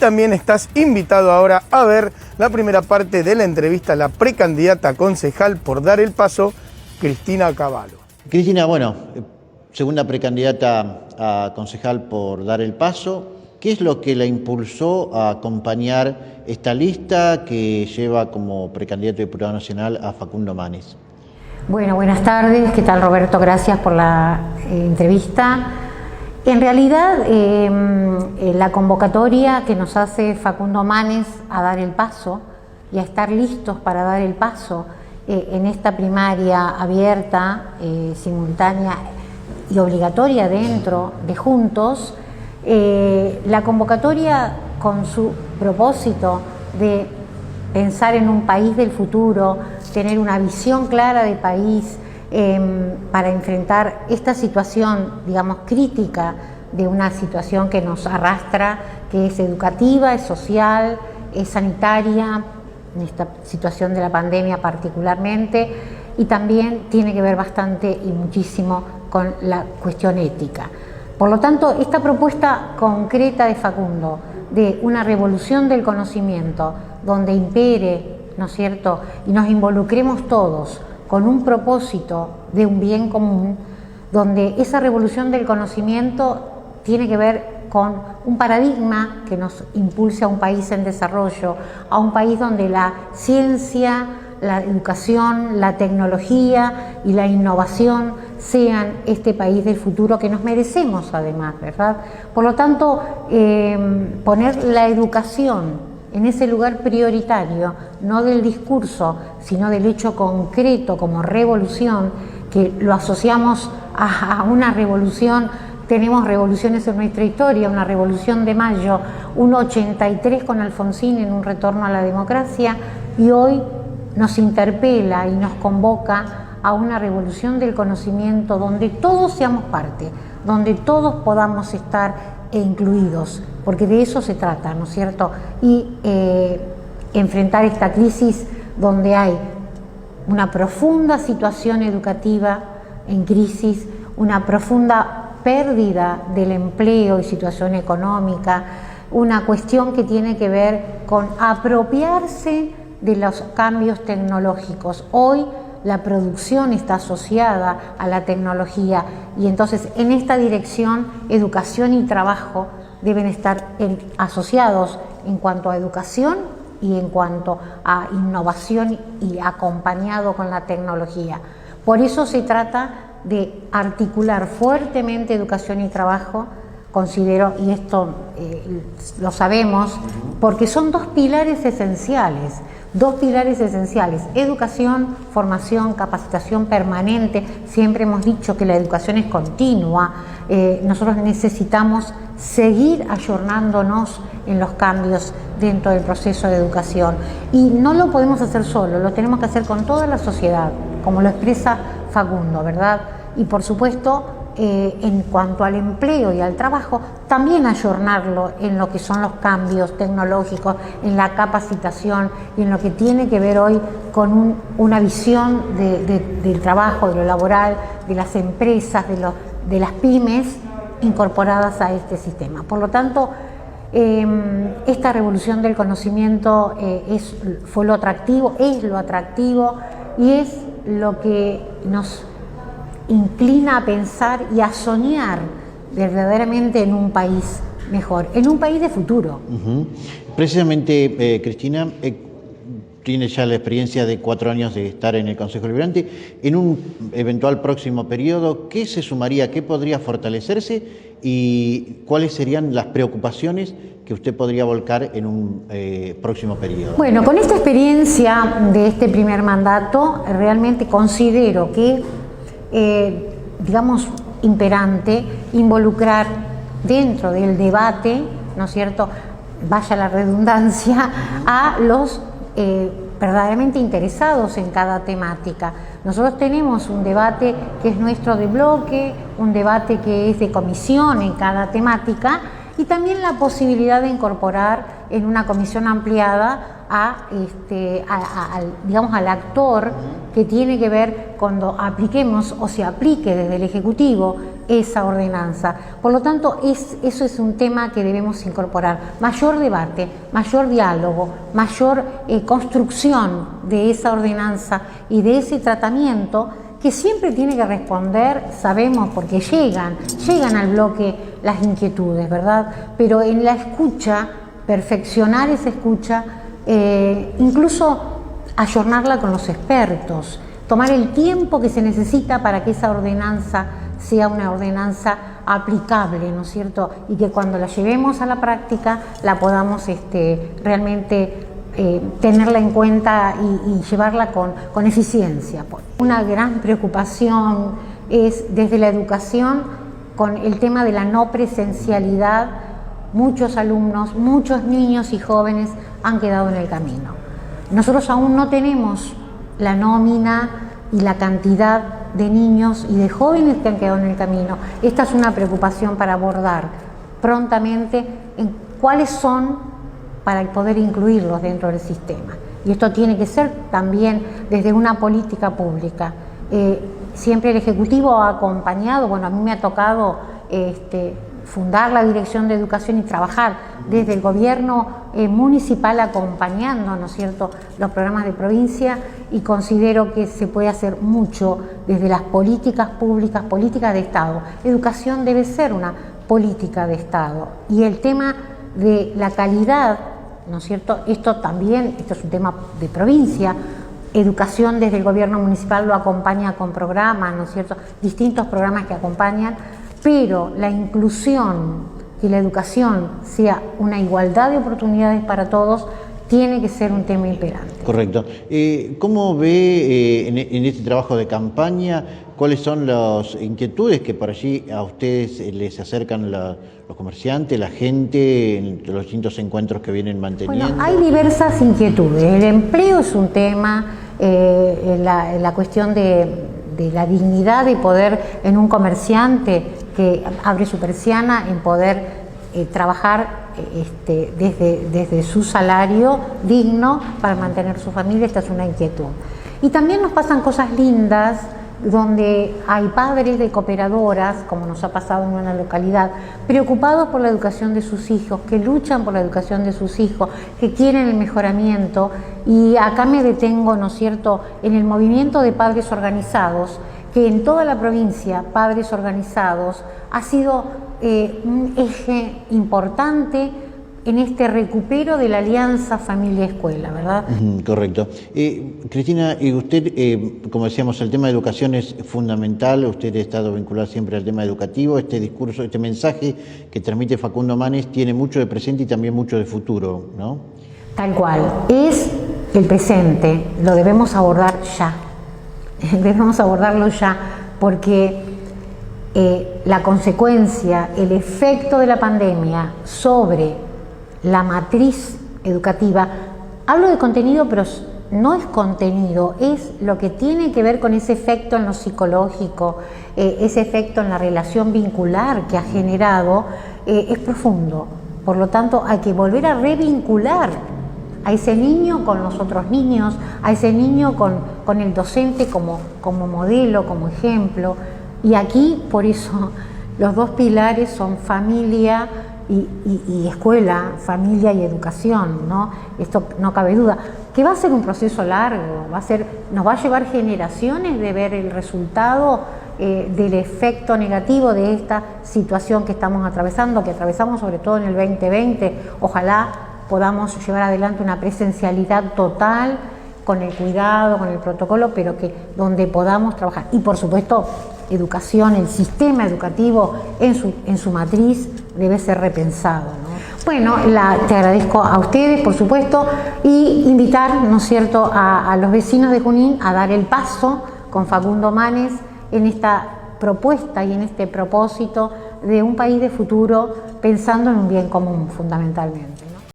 también estás invitado ahora a ver la primera parte de la entrevista a la precandidata a concejal por Dar el Paso, Cristina Cavallo. Cristina, bueno, segunda precandidata a concejal por Dar el Paso. ¿Qué es lo que la impulsó a acompañar esta lista que lleva como precandidato a diputado nacional a Facundo Manes? Bueno, buenas tardes. ¿Qué tal, Roberto? Gracias por la entrevista. En realidad, la convocatoria que nos hace Facundo Manes a dar el paso y a estar listos para dar el paso en esta primaria abierta, simultánea y obligatoria dentro de Juntos, la convocatoria con su propósito de pensar en un país del futuro, tener una visión clara de país para enfrentar esta situación, digamos, crítica de una situación que nos arrastra, que es educativa, es social, es sanitaria, en esta situación de la pandemia particularmente, y también tiene que ver bastante y muchísimo con la cuestión ética. Por lo tanto, esta propuesta concreta de Facundo, de una revolución del conocimiento, donde impere, ¿no es cierto?, y nos involucremos todos con un propósito de un bien común, donde esa revolución del conocimiento tiene que ver con un paradigma que nos impulse a un país en desarrollo, a un país donde la ciencia, la educación, la tecnología y la innovación sean este país del futuro que nos merecemos además, ¿verdad? Por lo tanto, poner la educación en ese lugar prioritario, no del discurso, sino del hecho concreto como revolución, que lo asociamos a una revolución. Tenemos revoluciones en nuestra historia, una revolución de mayo, un 83 con Alfonsín en un retorno a la democracia, y hoy nos interpela y nos convoca a una revolución del conocimiento donde todos seamos parte, donde todos podamos estar incluidos, porque de eso se trata, ¿no es cierto? Y enfrentar esta crisis donde hay una profunda situación educativa en crisis, una profunda pérdida del empleo y situación económica, una cuestión que tiene que ver con apropiarse de los cambios tecnológicos. Hoy la producción está asociada a la tecnología y entonces en esta dirección educación y trabajo deben estar asociados en cuanto a educación y en cuanto a innovación y acompañado con la tecnología. Por eso se trata de articular fuertemente educación y trabajo, considero, y esto lo sabemos, porque son dos pilares esenciales, educación, formación, capacitación permanente. Siempre hemos dicho que la educación es continua, nosotros necesitamos seguir ayornándonos en los cambios dentro del proceso de educación, y no lo podemos hacer solo, lo tenemos que hacer con toda la sociedad, como lo expresa Facundo, ¿verdad? Y por supuesto, en cuanto al empleo y al trabajo, también ayornarlo en lo que son los cambios tecnológicos, en la capacitación y en lo que tiene que ver hoy con una visión del trabajo, de lo laboral, de las empresas, de las pymes incorporadas a este sistema. Por lo tanto, esta revolución del conocimiento fue lo atractivo, es lo atractivo y es lo que nos inclina a pensar y a soñar verdaderamente en un país mejor, en un país de futuro. Precisamente, Cristina, tiene ya la experiencia de 4 años de estar en el Consejo Deliberante. En un eventual próximo periodo, ¿qué se sumaría, qué podría fortalecerse y cuáles serían las preocupaciones que usted podría volcar en un próximo periodo? Bueno, con esta experiencia de este primer mandato, realmente considero que digamos, imperante, involucrar dentro del debate, ¿no es cierto?, vaya la redundancia, a los verdaderamente interesados en cada temática. Nosotros tenemos un debate que es nuestro de bloque, un debate que es de comisión en cada temática, y también la posibilidad de incorporar en una comisión ampliada digamos, al actor que tiene que ver cuando apliquemos o se aplique desde el Ejecutivo esa ordenanza. Por lo tanto, eso es un tema que debemos incorporar. Mayor debate, mayor diálogo, mayor construcción de esa ordenanza y de ese tratamiento que siempre tiene que responder, sabemos, porque llegan al bloque las inquietudes, ¿verdad? Pero en la escucha, perfeccionar esa escucha, incluso ayornarla con los expertos, tomar el tiempo que se necesita para que esa ordenanza sea una ordenanza aplicable, ¿no es cierto? Y que cuando la llevemos a la práctica la podamos realmente tenerla en cuenta y llevarla con eficiencia. Una gran preocupación es desde la educación con el tema de la no presencialidad. Muchos alumnos, muchos niños y jóvenes han quedado en el camino. Nosotros aún no tenemos la nómina y la cantidad de niños y de jóvenes que han quedado en el camino. Esta es una preocupación para abordar prontamente en cuáles son para poder incluirlos dentro del sistema. Y esto tiene que ser también desde una política pública. Siempre el Ejecutivo ha acompañado, bueno, a mí me ha tocado fundar la Dirección de Educación y trabajar desde el gobierno municipal acompañando, ¿no es cierto?, los programas de provincia, y considero que se puede hacer mucho desde las políticas públicas, políticas de Estado. Educación debe ser una política de Estado, y el tema de la calidad, ¿no es cierto?, esto es un tema de provincia. Educación desde el gobierno municipal lo acompaña con programas, ¿no es cierto?, distintos programas que acompañan, pero la inclusión, que la educación sea una igualdad de oportunidades para todos, tiene que ser un tema imperante. Correcto. ¿Cómo ve en este trabajo de campaña, cuáles son las inquietudes que por allí a ustedes les acercan los comerciantes, la gente, en los distintos encuentros que vienen manteniendo? Bueno, hay diversas inquietudes. El empleo es un tema, la cuestión de la dignidad de poder en un comerciante que abre su persiana, en poder trabajar desde su salario digno para mantener su familia. Esta es una inquietud. Y también nos pasan cosas lindas donde hay padres de cooperadoras, como nos ha pasado en una localidad, preocupados por la educación de sus hijos, que luchan por la educación de sus hijos, que quieren el mejoramiento. Y acá me detengo, ¿no es cierto?, en el movimiento de padres organizados, que en toda la provincia, Padres Organizados, ha sido un eje importante en este recupero de la alianza familia-escuela, ¿verdad? Correcto. Cristina, y usted, como decíamos, el tema de educación es fundamental. Usted ha estado vinculado siempre al tema educativo. Este discurso, este mensaje que transmite Facundo Manes tiene mucho de presente y también mucho de futuro, ¿no? Tal cual. Es el presente, lo debemos abordar ya. Debemos abordarlo ya, porque la consecuencia, el efecto de la pandemia sobre la matriz educativa, hablo de contenido, pero no es contenido, es lo que tiene que ver con ese efecto en lo psicológico, ese efecto en la relación vincular que ha generado, es profundo. Por lo tanto, hay que volver a revincular a ese niño con los otros niños, a ese niño con el docente como modelo, como ejemplo. Y aquí, por eso, los dos pilares son familia y escuela, familia y educación, ¿no? Esto no cabe duda. Que va a ser un proceso largo, nos va a llevar generaciones de ver el resultado del efecto negativo de esta situación que estamos atravesando, que atravesamos sobre todo en el 2020. Ojalá podamos llevar adelante una presencialidad total, con el cuidado, con el protocolo, pero que donde podamos trabajar. Y por supuesto, educación, el sistema educativo en su matriz debe ser repensado, ¿no? Bueno, te agradezco a ustedes, por supuesto, y invitar, ¿no es cierto?, a los vecinos de Junín a dar el paso con Facundo Manes en esta propuesta y en este propósito de un país de futuro, pensando en un bien común fundamentalmente.